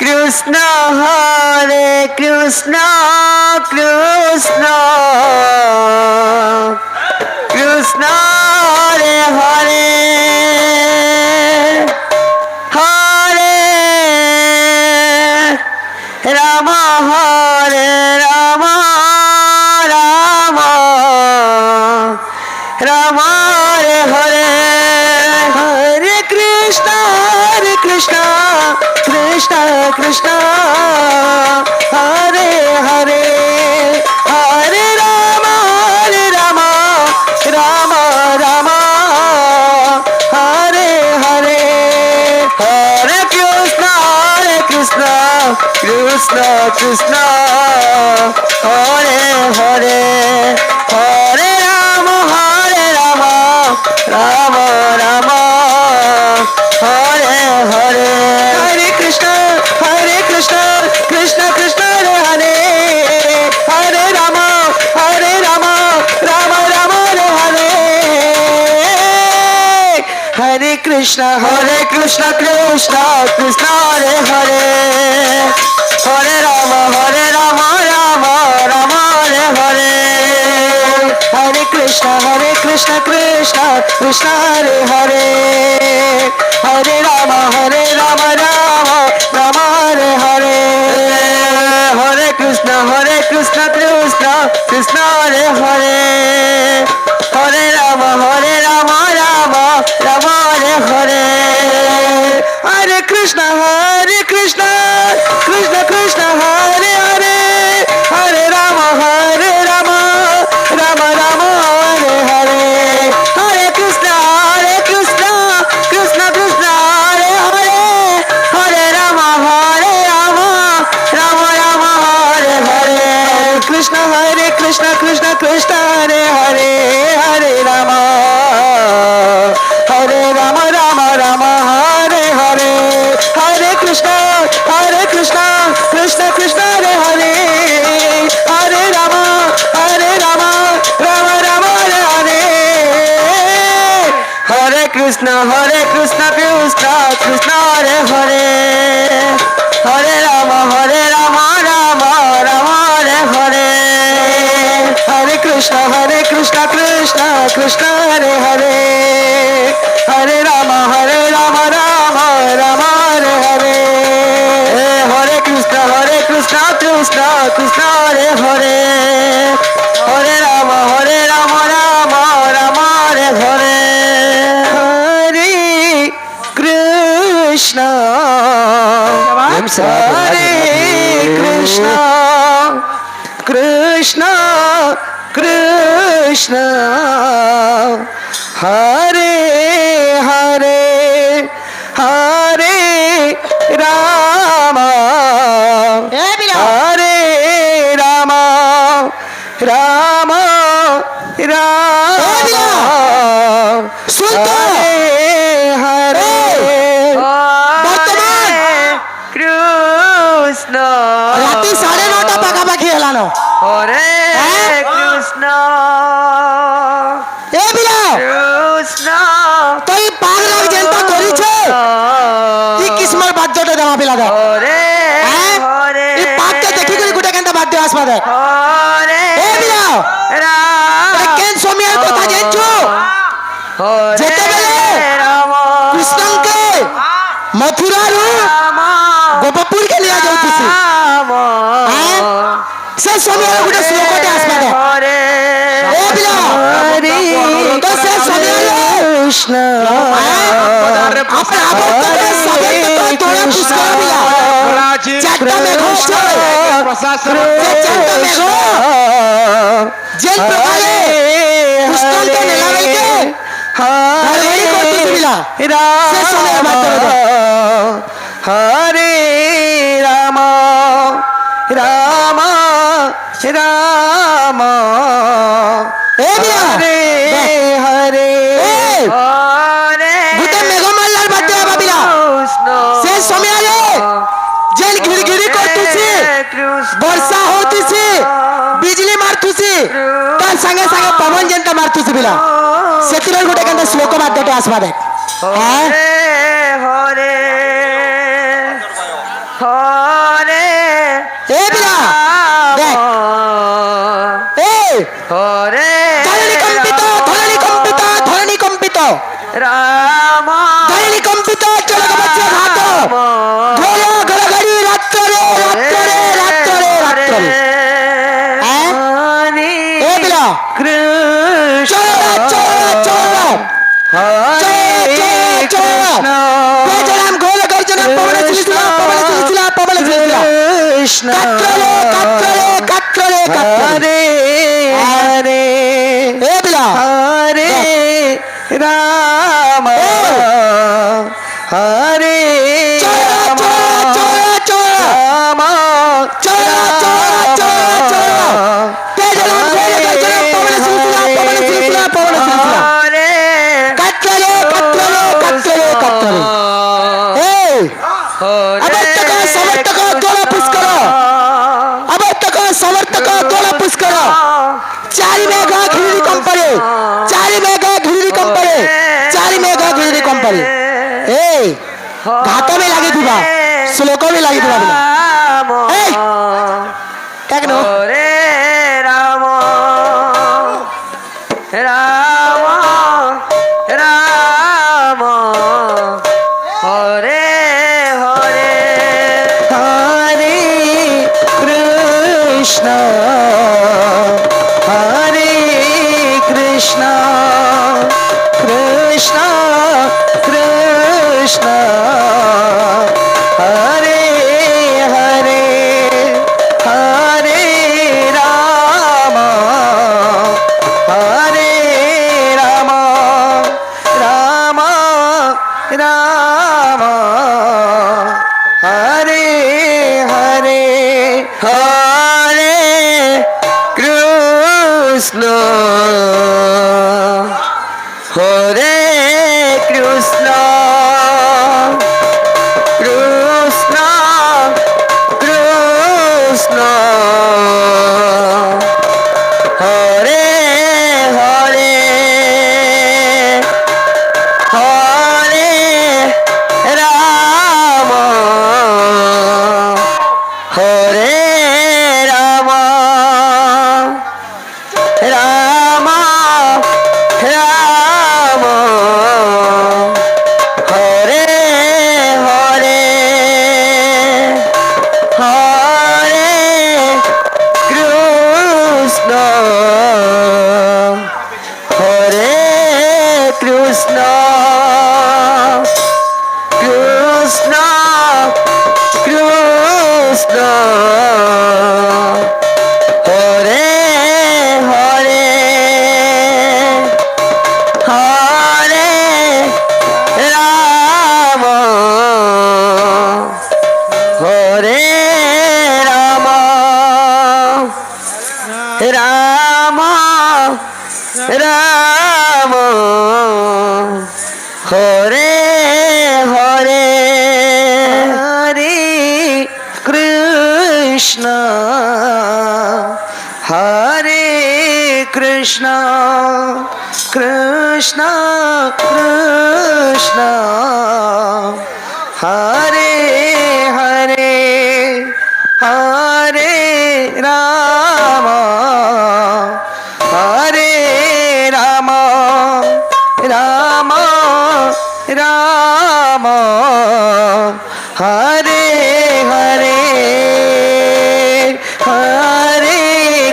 কৃষ্ণ হরে কৃষ্ণ কৃষ্ণ কৃষ্ণ হরে হরে হরে রাম হরে রাম রাম রাম হরে হরে হরে কৃষ্ণ কৃষ্ণ কৃষ্ণ হরে হরে হরে রাম রাম রাম হরে হরে হরে কৃষ্ণ কৃষ্ণ কৃষ্ণ হরে হরে হরে রাম রাম রাম হরে হরে হরে কৃষ্ণ কৃষ্ণ কৃষ্ণ হরে হরে হরে রাম রাম রাম হরে হরে হরে কৃষ্ণ কৃষ্ণ কৃষ্ণ হরে হরে হরে রাম রাম রাম হরে হরে হরে কৃষ্ণ কৃষ্ণ কৃষ্ণ হরে হরে হরে রাম রাম রাম হরে হরে হরে কৃষ্ণ কৃষ্ণ কৃষ্ণ হরে হরে হরে রাম রাম রাম হরে হরে হরে কৃষ্ণ কৃষ্ণ কৃষ্ণ হরে হরে হরে রাম রাম রাম হরে হরে হরে কৃষ্ণ কৃষ্ণ হরে হরে হরে রাম রাম রাম হরে হরে কৃষ্ণ কৃষ্ণ হরে হরে হরে রাম রাম রাম হরে হরে হরে কৃষ্ণ কৃষ্ণ হরে হরে হরে রাম রাম রাম হরে হরে হরে কৃষ্ণ কৃষ্ণ হরে হরে হরে রাম রাম রাম হরে হরে হরে কৃষ্ণ কৃষ্ণ হরে হরে হরে রাম রাম রাম হরে হরে হরে কৃষ্ণ কৃষ্ণ হরে হরে হরে রাম রাম রাম হরে হরে হরে কৃষ্ণ হরে কৃষ্ণ কৃষ্ণ কৃষ্ণ হরে হরে হরে রাম হরে রাম রাম রাম হরে হরে কৃষ্ণ রাতে 9:30 পাকাপাকি হেলানো হরে কৃষ্ণ কৃষ্ণ তুই পাগলা যেটা করিছে কি কিসমর বাদ্যটা দেমা পিলা দে হরে হরে এই পাগকে দেখি করে গুটা কেনটা বাদ্য আসবা দে হরে এ বিলা রাম কেন সোমিয়ার কথা জানছো হরে যেতেবেলে রাম কৃষ্ণকে মথুরারু গোপপুর কে লিয়া যাউতিছি সে সোমিয়ার গুটা শ্লোকতে আসবা দে হরে এ বিলা তো সে সোমিয়ার কৃষ্ণ আপনি আবর্তনে সবে তো তোরা পুষ্কর বিলা চারটা মেঘ হচ্ছে যে চারটা মেঘ যেন প্রকারে কৃষ্ণকে নেলাবেলকে হরে করতেছি বিলা সে সোমিয়ার মাধ্যমে হরে রাম রাম রাম এ বিলা হরে হরে হরে গুটে মেঘ মাল্লার বাদ্য হবা বিলা সে সোমিয়ারে যেন ঘিড়ঘিড়ি করতেছি বর্ষা হতেছি বিজলি মারতুছি তার সঙ্গে সঙ্গে পবন যেনটা মারতুছি বিলা সেতির গোটে কেনটা শ্লোক বাদ্যটা আসবা দেখ হরে হরে হরে এ বিনা দেখ এ হরে ধরণী কম্পিত ধরণী কম্পিত ধরণী কম্পিত রাম ধরণী কম্পিত চলো বাচ্চা ঘাত ঘোর ঘড়ঘড়ি রাত্রে রাত্রে রাত্রে রাত্রে হ্যাঁ এ বিনা কৃষ্ণ চলো চলো হরে কৃষ্ণ বেজরাম ঘোর গর্জনা পবন সিলসিলা পবন সিলসিলা পবন সিলসিলা কৃষ্ণ কাত্রলে কাত্রলে কাত্রলে কাত্রলে হরে হরে এ বিনা হরে রাম হরে রাম রাম হরে चारि मेघा घिरी कंपरे चारि मेघा घिरी कंपरे चारि मेघा घिरी कंपरे ए घाट में लगी दिबा श्लोक में लगी दिबा ए टेक्नो हरे राम राम राम हरे हरे हरे कृष्ण हरे कृष्ण कृष्ण कृष्ण हरे हरे हरे राम हरे राम राम राम हरे हरे हरे कृष्ण हरे कृष्ण कृष्ण कृष्ण हरे हरे हरे राम हरे राम राम राम हरे हरे हरे कृष्ण हरे कृष्ण कृष्ण कृष्ण हरे हरे हरे राम हरे राम राम राम हरे हरे हरे कृष्ण हरे कृष्ण कृष्ण कृष्ण हरे हरे हरे राम हरे राम राम राम हरे हरे हरे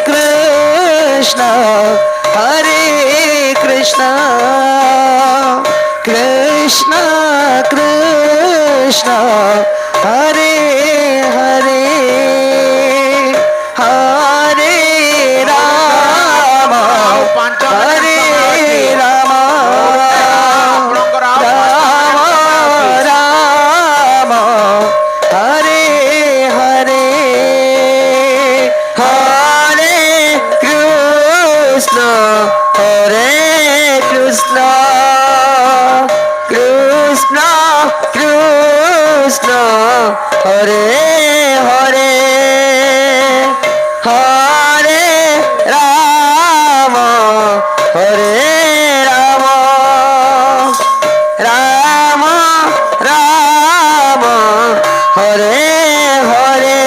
कृष्ण हरे कृष्ण कृष्ण कृष्ण हरे हरे हरे राम हरे राम राम राम हरे हरे हरे कृष्ण हरे कृष्ण कृष्ण कृष्ण हरे हरे हरे राम हरे राम राम राम हरे हरे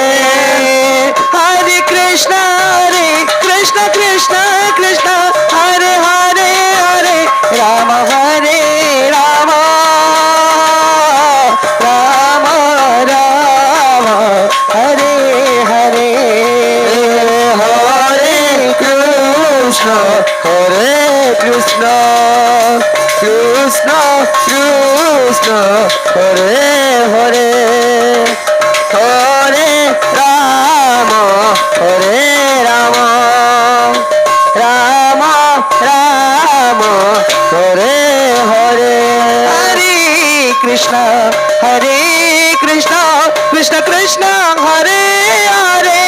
कृष्ण कृष्ण हरे हरे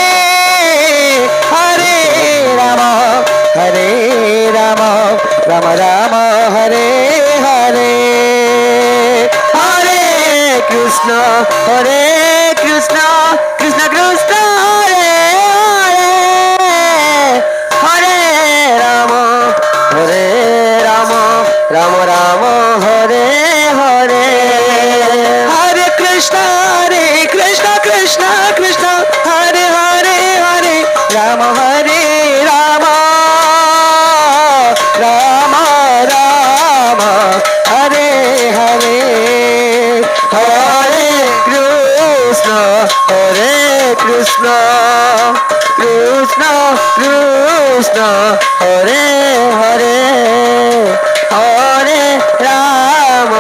हरे राम राम राम हरे हरे हरे कृष्ण कृष्ण कृष्ण हरे हरे राम राम राम राम हरे हरे हरे कृष्ण कृष्ण कृष्ण हरे हरे हरे राम हरे राम राम राम हरे हरे हरे कृष्ण कृष्ण कृष्ण हरे हरे हरे राम राम राम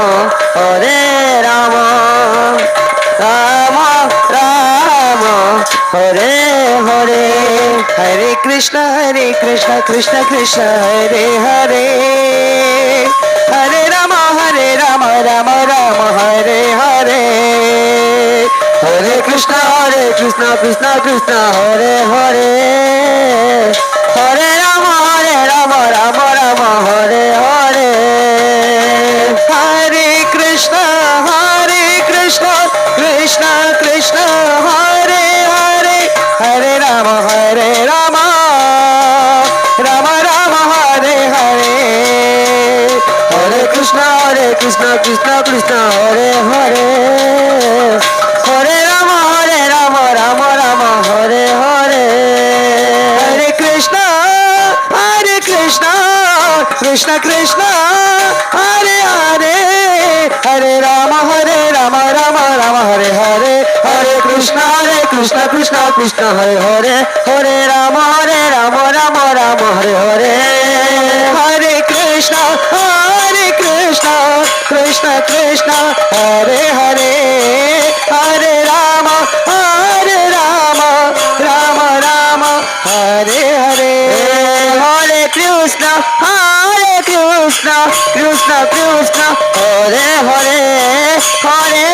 हरे हरे हरे कृष्ण कृष्ण कृष्ण हरे हरे हरे राम राम राम हरे हरे हरे कृष्ण कृष्ण कृष्ण हरे हरे हरे राम राम राम हरे हरे हरे कृष्ण कृष्ण कृष्ण हरे हरे हरे राम राम राम हरे हरे हरे कृष्ण कृष्ण कृष्ण हरे हरे हरे राम राम हरे हरे हरे कृष्ण कृष्ण कृष्ण हरे हरे हरे राम राम हरे हरे हरे कृष्ण कृष्ण हरे हरे हरे राम राम हरे हरे हरे कृष्ण कृष्ण कृष्ण हरे हरे हरे राम राम हरे हरे हरे कृष्ण कृष्ण हरे हरे हरे